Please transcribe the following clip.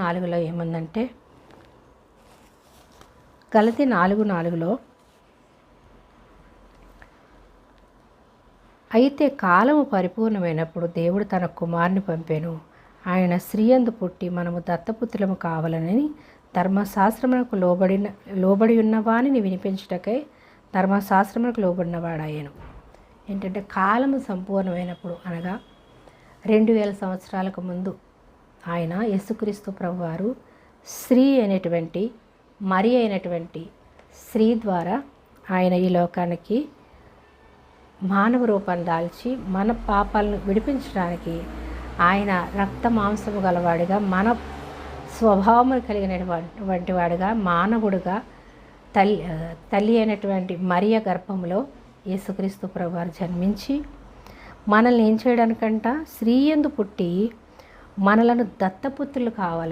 4:4లో ఏముందంటే, గలతీ 4:4లో, అయితే కాలము పరిపూర్ణమైనప్పుడు దేవుడు తన కుమారుని పంపెను. ఆయన స్త్రీయందు పుట్టి మనము దత్తపుత్రులము కావాలని ధర్మశాస్త్రమునకు లోబడి ఉన్న వానిని వినిపించుటకై ధర్మశాస్త్రమునకు లోబడినవాడాయను. ఏంటంటే కాలము సంపూర్ణమైనప్పుడు, అనగా 2000 సంవత్సరాలకు ముందు ఆయన యేసుక్రీస్తు ప్రభువారు స్త్రీ అయినటువంటి మరి అయినటువంటి స్త్రీ ద్వారా ఆయన ఈ లోకానికి మానవ రూపాన్ని దాల్చి మన పాపాలను విడిపించడానికి ఆయన రక్త మాంసము గలవాడిగా, మన స్వభావము కలిగినటువంటి వాడిగా, మానవుడుగా తల్లి అయినటువంటి మరియ గర్భంలో యేసుక్రీస్తు ప్రభువారు జన్మించి మనల్ని ఏం చేయడానికంట, స్త్రీయందు పుట్టి మనలను దత్తపుత్రులు కావాలని